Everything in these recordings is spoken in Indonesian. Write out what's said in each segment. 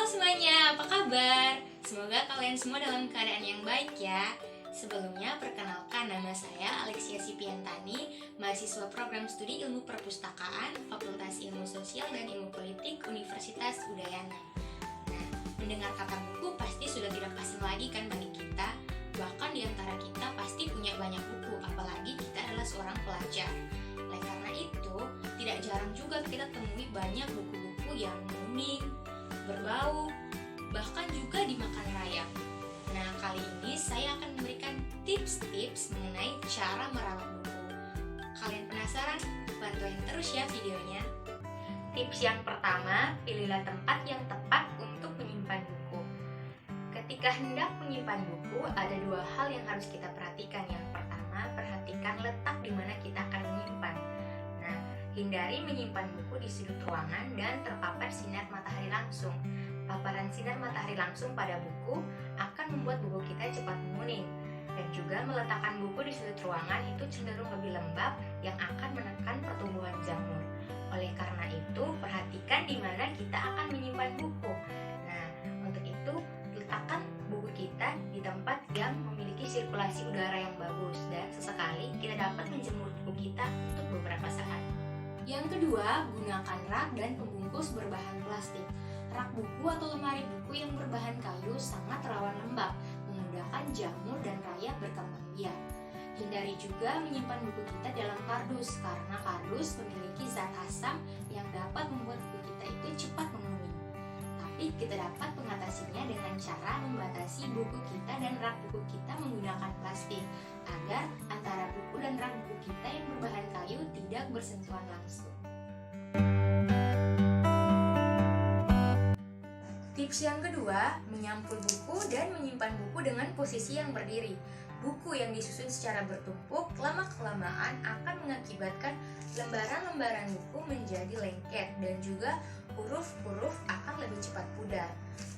semuanya, apa kabar? Semoga kalian semua dalam keadaan yang baik ya. Sebelumnya, perkenalkan nama saya Alexia Sipiantani, mahasiswa program studi Ilmu Perpustakaan, Fakultas Ilmu Sosial dan Ilmu Politik, Universitas Udayana. Nah, mendengar kata buku pasti sudah tidak asing lagi kan bagi kita. Bahkan di antara kita pasti punya banyak buku, apalagi kita adalah seorang pelajar. Oleh karena itu, tidak jarang juga kita temui banyak buku-buku yang unik, berbau, bahkan juga dimakan rayap. Nah, kali ini saya akan memberikan tips-tips mengenai cara merawat buku. Kalian penasaran? Pantauin terus ya videonya. Tips yang pertama, pilihlah tempat yang tepat untuk menyimpan buku. Ketika hendak menyimpan buku, ada dua hal yang harus kita perhatikan. Yang pertama, perhatikan letak di mana kita akan menyimpan. Nah, hindari menyimpan buku di sudut ruangan dan terpapar sinar matahari langsung. Paparan sinar matahari langsung pada buku akan membuat buku kita cepat menguning. Dan juga meletakkan buku di sudut ruangan itu cenderung lebih lembab yang akan menekan pertumbuhan jamur. Oleh karena itu, perhatikan di mana kita akan menyimpan buku. Nah, untuk itu, letakkan buku kita di tempat yang memiliki sirkulasi udara yang bagus. Dan sesekali kita dapat menjemur buku kita untuk beberapa saat. Yang kedua, gunakan rak dan pembungkus berbahan plastik. Rak buku atau lemari buku yang berbahan kayu sangat rawan lembab, memudahkan jamur dan rayap berkembang biak. Hindari juga menyimpan buku kita dalam kardus, karena kardus memiliki zat asam yang dapat membuat buku kita itu cepat menguning. Tapi kita dapat mengatasinya dengan cara membatasi buku kita dan rak buku kita menggunakan plastik, agar antara buku dan rak buku kita yang berbahan kayu tidak bersentuhan langsung. Tips yang kedua, menyampul buku dan menyimpan buku dengan posisi yang berdiri. Buku yang disusun secara bertumpuk lama-kelamaan akan mengakibatkan lembaran-lembaran buku menjadi lengket dan juga huruf-huruf akan lebih cepat pudar.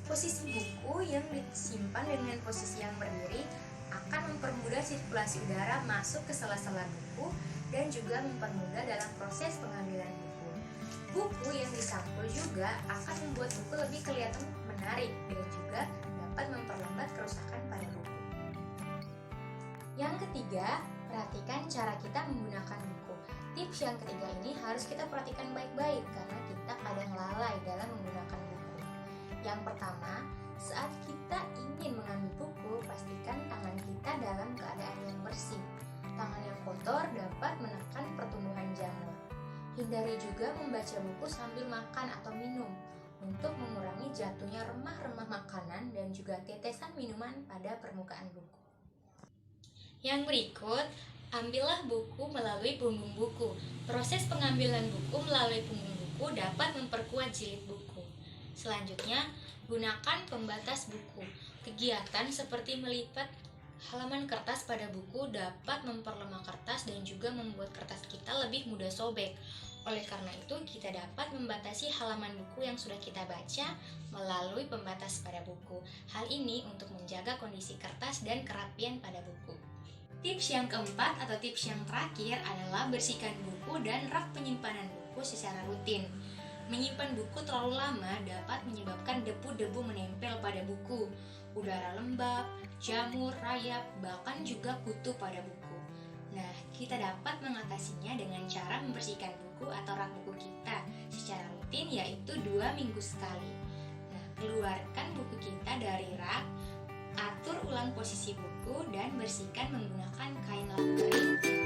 Posisi buku yang disimpan dengan posisi yang berdiri akan mempermudah sirkulasi udara masuk ke sela-sela buku dan juga mempermudah dalam proses pengambilan buku. Buku yang disampul juga akan membuat buku lebih kelihatan menarik dan juga dapat memperlambat kerusakan pada buku. Yang ketiga, perhatikan cara kita menggunakan buku. Tips yang ketiga ini harus kita perhatikan baik-baik karena kita kadang lalai dalam menggunakan buku. Yang pertama, saat kita ingin mengambil buku, pastikan tangan kita dalam keadaan yang bersih. Tangan yang kotor dapat menekan pertumbuhan jamur. Hindari juga membaca buku sambil makan atau minum untuk mengurangi jatuhnya remah-remah makanan dan juga tetesan minuman pada permukaan buku. Yang berikut, ambillah buku melalui punggung buku. Proses pengambilan buku melalui punggung buku dapat memperkuat jilid buku. Selanjutnya, gunakan pembatas buku. Kegiatan seperti melipat halaman kertas pada buku dapat memperlemah kertas dan juga membuat kertas kita lebih mudah sobek. Oleh karena itu, kita dapat membatasi halaman buku yang sudah kita baca melalui pembatas pada buku. Hal ini untuk menjaga kondisi kertas dan kerapian pada buku. Tips yang keempat atau tips yang terakhir adalah bersihkan buku dan rak penyimpanan buku secara rutin. Menyimpan buku terlalu lama dapat menyebabkan debu-debu menempel pada buku, udara lembab, jamur, rayap, bahkan juga kutu pada buku. Nah, kita dapat mengatasinya dengan cara membersihkan buku atau rak buku kita secara rutin, yaitu 2 minggu sekali. Nah, keluarkan buku kita dari rak, atur ulang posisi buku, dan bersihkan menggunakan kain lap kering.